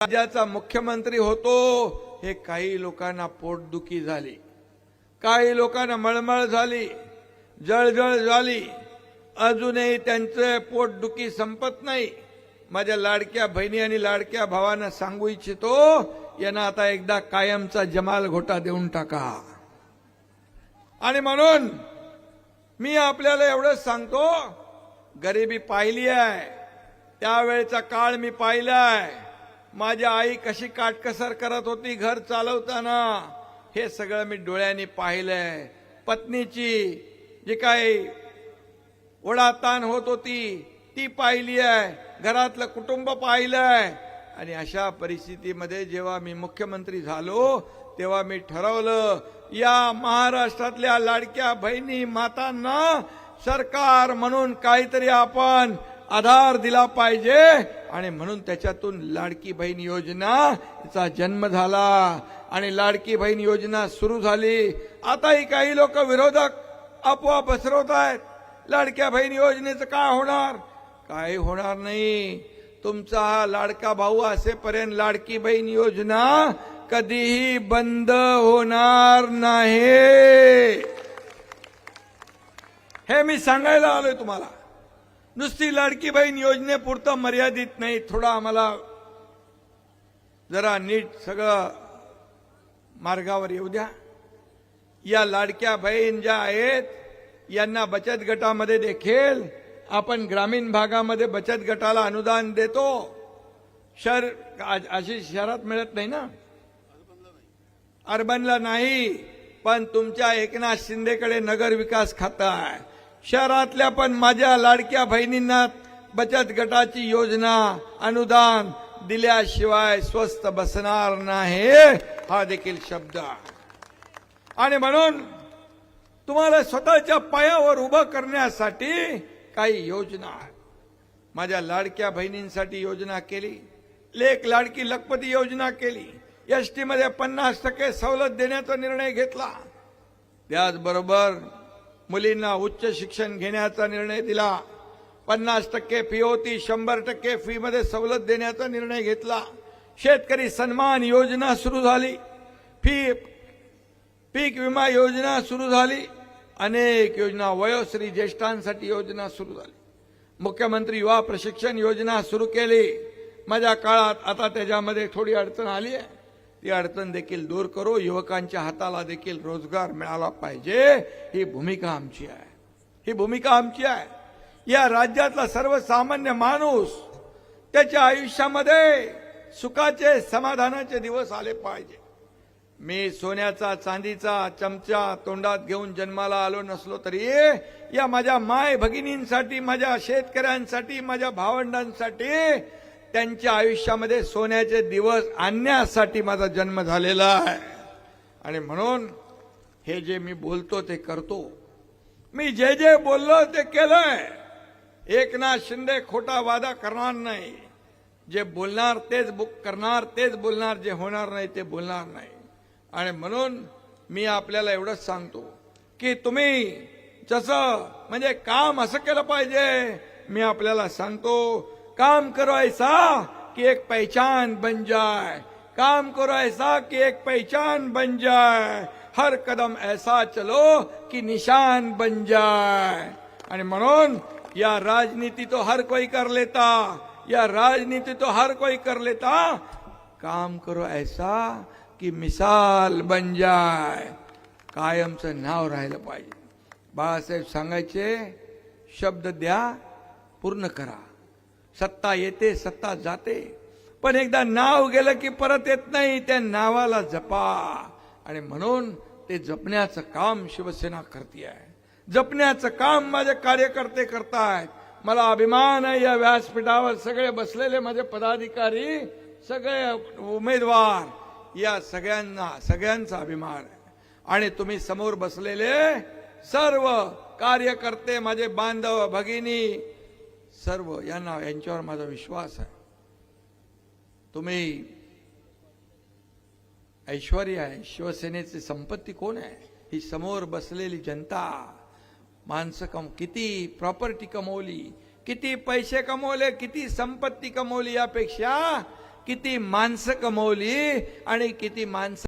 राज्याचा मुख्यमंत्री होतो हे काही लोकांना पोटदुखी झाली, काही लोकांना मळमळ झाली, जळजळ झाली, अजूनही त्यांचे पोटदुखी संपत नाही। माझ्या लाडक्या बहिणी आणि लाडक्या भावांना सांगू इच्छितो, यांना आता एकदा कायमचा जमाल घोटा देऊन टाका। आणि म्हणून मी आपल्याला एवढंच सांगतो, गरिबी पाहिली आहे, त्यावेळेचा काळ मी पाहिलाय। माझी आई कशी काटकसर करत होती घर चालवताना, हे सगळं मी डोळ्यांनी पाहिलंय। पत्नीची जी काही ओढाताण होत होती ती पाहिली आहे, घरातलं कुटुंब पाहिलंय। आणि अशा परिस्थितीमध्ये जेव्हा मी मुख्यमंत्री झालो तेव्हा मी ठरवलं, या महाराष्ट्रातल्या लाडक्या बहिणी मातांना सरकार म्हणून काहीतरी आपण आधार दिला पाहिजे। आणि म्हणून त्याच्यातून लाडकी बहीण योजनाचा जन्म झाला आणि लाडकी बहीण योजना सुरू झाली। आताही काही लोक विरोधक अफवा पसरवत आहेत, लाडक्या बहीण योजनेचं काय होणार? काही होणार नाही। तुमचा हा लाडका भाऊ असेपर्यंत लाडकी बहीण योजना कधीही बंद होणार नाही, हे मी सांगायला आलोय तुम्हाला। नुसती लाडकी बहीण योजनेपुरतं मर्यादित नाही, थोडा आम्हाला जरा नीट सगळं मार्गावर येऊ द्या। या लाडक्या बहीण ज्या आहेत यांना बचत गटामध्ये देखील आपण ग्रामीण भागामध्ये बचत गटाला अनुदान देतो। अशी शहरात मिळत नाही ना, अर्बनला नाही, पण तुमच्या एकनाथ शिंदेकडे नगर विकास खातं आहे। शहरातल्या पण माझ्या लाडक्या बहिणींना बचत गटाची योजना अनुदान दिल्याशिवाय स्वस्त बसणार नाही, हा देखील शब्द आहे। आणि म्हणून तुम्हाला स्वतःच्या पायावर उभं करण्यासाठी काही योजना आहेत। माझ्या लाडक्या बहिणींसाठी योजना केली, लेक लाडकी लखपती योजना केली, एसटी मध्ये 50% सवलत देण्याचा निर्णय घेतला, त्याचबरोबर मुलींना उच्च शिक्षण घेण्याचा निर्णय दिला। 50% फी होती, 100% फी मध्ये सवलत देण्याचा निर्णय घेतला। शेतकरी सन्मान योजना सुरू झाली, पीक विमा योजना सुरू झाली, अनेक योजना, वयोश्री ज्येष्ठांसाठी योजना सुरू झाली, मुख्यमंत्री युवा प्रशिक्षण योजना सुरू केली। माझ्या काळात आता त्याच्यामध्ये थोडी अडचण आली आहे, ती अडचण देखील दूर करू, युवकांच्या हाताला देखील रोजगार मिळाला पाहिजे, ही भूमिका आमची आहे, ही भूमिका आमची आहे। या राज्यातला सर्वसामान्य माणूस त्याच्या आयुष्यामध्ये सुखाचे समाधानाचे दिवस आले पाहिजे। मी सोन्याचा चांदीचा चमचा तोंडात घेऊन जन्माला आलो नसलो तरी या माझ्या माय भगिनींसाठी, माझ्या शेतकऱ्यांसाठी, माझ्या भावंडांसाठी, त्यांच्या आयुष्यामध्ये सोन्याचे दिवस आणण्यासाठी माझा जन्म झालेला आहे। आणि म्हणून हे जे मी बोलतो ते करतो, मी जे जे बोललो ते केलंय। एकनाथ शिंदे खोटा वादा करणार नाही, जे बोलणार तेच करणार, तेच बोलणार, जे होणार नाही ते बोलणार नाही। आणि म्हणून मी आपल्याला एवढंच सांगतो की तुम्ही जसं म्हणजे काम असं केलं पाहिजे। मी आपल्याला सांगतो, काम करो ऐसा कि एक पहचान बन जाए, काम करो ऐसा कि एक पहचान बन जाए, हर कदम ऐसा चलो कि निशान बन जाए। आणि म्हणून या राजनीति तो हर कोई कर लेता, या राजनीति तो हर कोई कर लेता, काम करो ऐसा की मिसाल बन जाए, कायमचं नाव राहिलं पाहिजे। बाळासाहेब सांगायचे, शब्द द्या पूर्ण करा, सत्ता येते सत्ता जाते, पण एकदा नाव गेलं की परत येत नाही, त्या नावाला जपा। आणि म्हणून ते जपण्याचं काम शिवसेना करते आहे, जपण्याचं काम माझे कार्यकर्ते करतायत। मला अभिमान आहे, या व्यासपीठावर सगळे बसलेले माझे पदाधिकारी, सगळे उमेदवार, या सगळ्यांचा अभिमान आहे। आणि तुम्ही समोर बसलेले सर्व कार्यकर्ते, माझे बांधव भगिनी, सर्व यांच्यावर माझा विश्वास आहे। तुम्ही ऐश्वर्य आहे, शिवसेनेची संपत्ती कोण आहे? ही समोर बसलेली जनता। माणसं किती प्रॉपर्टी कमवली, किती पैसे कमवले, किती संपत्ती कमवली, यापेक्षा किती माणसं कमवली आणि किती माणसं